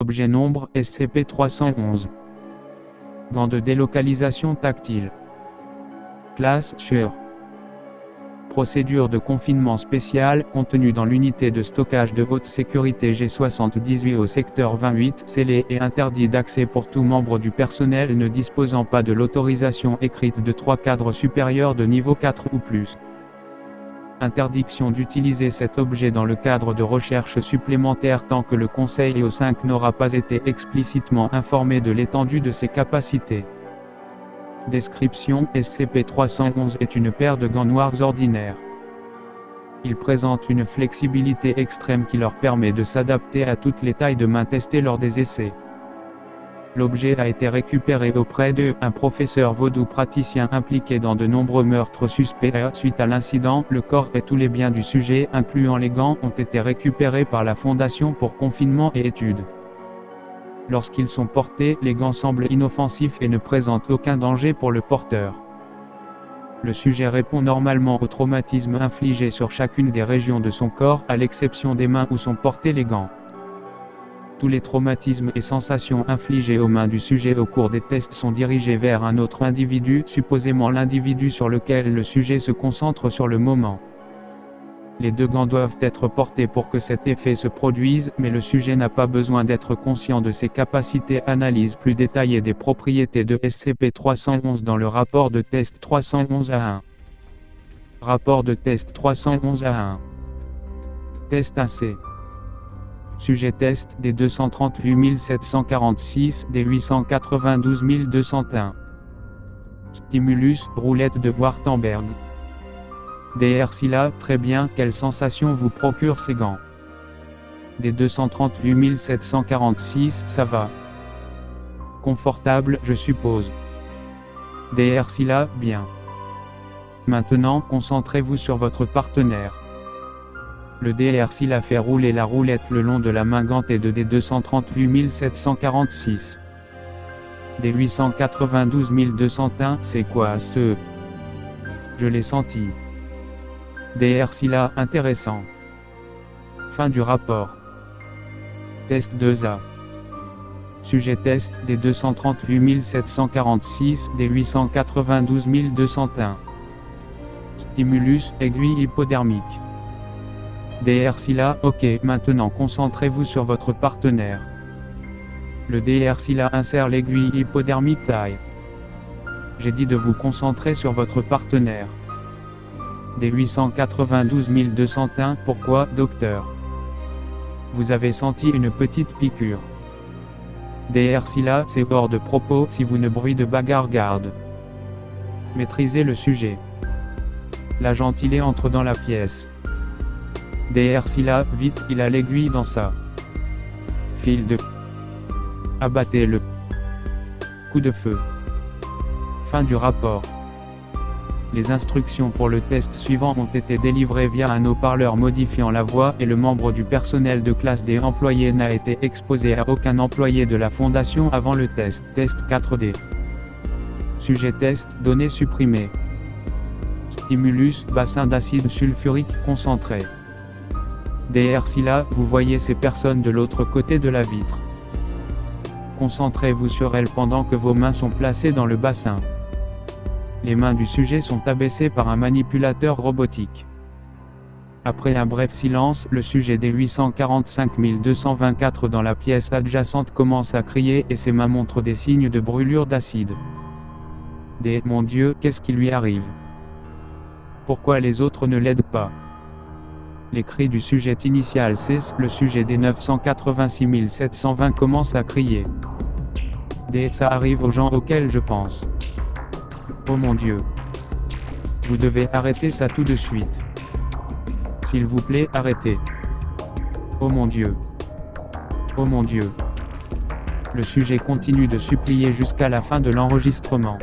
Objet nombre SCP-311. Gants de délocalisation tactile. Classe sûre. Procédure de confinement spéciale, contenue dans l'unité de stockage de haute sécurité G78 au secteur 28, scellé et interdit d'accès pour tout membre du personnel ne disposant pas de l'autorisation écrite de 3 cadres supérieurs de niveau 4 ou plus. Interdiction d'utiliser cet objet dans le cadre de recherches supplémentaires tant que le Conseil EO5 n'aura pas été explicitement informé de l'étendue de ses capacités. Description: SCP-311 est une paire de gants noirs ordinaires. Ils présentent une flexibilité extrême qui leur permet de s'adapter à toutes les tailles de main testées lors des essais. L'objet a été récupéré auprès d'un professeur vaudou praticien impliqué dans de nombreux meurtres suspects. Suite à l'incident, le corps et tous les biens du sujet, incluant les gants, ont été récupérés par la Fondation pour confinement et études. Lorsqu'ils sont portés, les gants semblent inoffensifs et ne présentent aucun danger pour le porteur. Le sujet répond normalement au traumatisme infligé sur chacune des régions de son corps, à l'exception des mains où sont portés les gants. Tous les traumatismes et sensations infligés aux mains du sujet au cours des tests sont dirigés vers un autre individu, supposément l'individu sur lequel le sujet se concentre sur le moment. Les 2 gants doivent être portés pour que cet effet se produise, mais le sujet n'a pas besoin d'être conscient de ses capacités. Analyse plus détaillée des propriétés de SCP-311 dans le rapport de test 311-A1. Rapport de test 311-A1. Test 1C. Sujet test des 238 746, des 892 201. Stimulus, roulette de Wartenberg. Dr. Scylla, très bien, quelle sensation vous procurent ces gants? Des 238 746, ça va. Confortable, je suppose. Dr. Scylla, bien. Maintenant, concentrez-vous sur votre partenaire. Le Dr. Scylla fait rouler la roulette le long de la main gantée de D238 746. Des 892 201, c'est quoi ce? Je l'ai senti. Dr. Scylla, intéressant. Fin du rapport. Test 2A. Sujet test des 238 746, des 892 201. Stimulus, aiguille hypodermique. Dr. Scylla, ok, maintenant concentrez-vous sur votre partenaire. Le Dr. Scylla insère l'aiguille hypodermique. J'ai dit de vous concentrer sur votre partenaire. Des 892 201, pourquoi, docteur? Vous avez senti une petite piqûre. Dr. Scylla, c'est hors de propos, si vous ne bruit de bagarre garde. Maîtrisez le sujet. L'agent Tillet entre dans la pièce. Dr. Scylla, vite, il a l'aiguille dans sa fil de. Abattez-le. Coup de feu. Fin du rapport. Les instructions pour le test suivant ont été délivrées via un haut-parleur modifiant la voix et le membre du personnel de classe D employé n'a été exposé à aucun employé de la Fondation avant le test. Test 4D. Sujet test, données supprimées. Stimulus, bassin d'acide sulfurique concentré. Dr. Scylla, vous voyez ces personnes de l'autre côté de la vitre. Concentrez-vous sur elles pendant que vos mains sont placées dans le bassin. Les mains du sujet sont abaissées par un manipulateur robotique. Après un bref silence, le sujet des 845 224 dans la pièce adjacente commence à crier et ses mains montrent des signes de brûlure d'acide. Mon Dieu, qu'est-ce qui lui arrive? Pourquoi les autres ne l'aident pas? Les cris du sujet initial cessent, le sujet des 986 720 commence à crier. Ça arrive aux gens auxquels je pense. Oh mon Dieu. Vous devez arrêter ça tout de suite. S'il vous plaît, arrêtez. Oh mon Dieu. Oh mon Dieu. Le sujet continue de supplier jusqu'à la fin de l'enregistrement.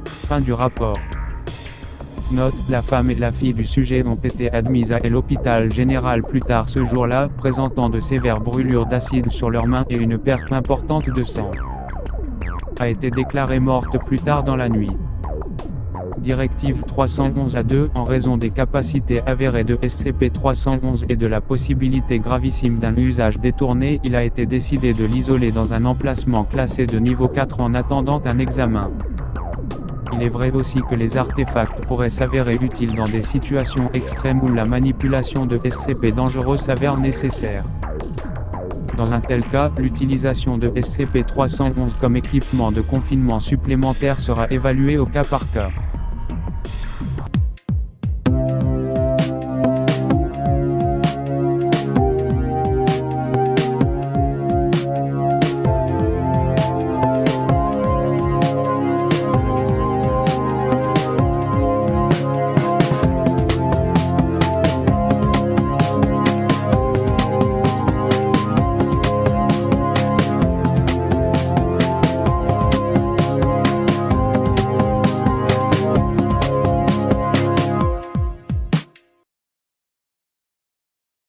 Fin du rapport. Note, la femme et la fille du sujet ont été admises à l'hôpital général plus tard ce jour-là, présentant de sévères brûlures d'acide sur leurs mains et une perte importante de sang. A été déclarée morte plus tard dans la nuit. Directive 311A2 en raison des capacités avérées de SCP-311 et de la possibilité gravissime d'un usage détourné, il a été décidé de l'isoler dans un emplacement classé de niveau 4 en attendant un examen. Il est vrai aussi que les artefacts pourraient s'avérer utiles dans des situations extrêmes où la manipulation de SCP dangereux s'avère nécessaire. Dans un tel cas, l'utilisation de SCP-311 comme équipement de confinement supplémentaire sera évaluée au cas par cas.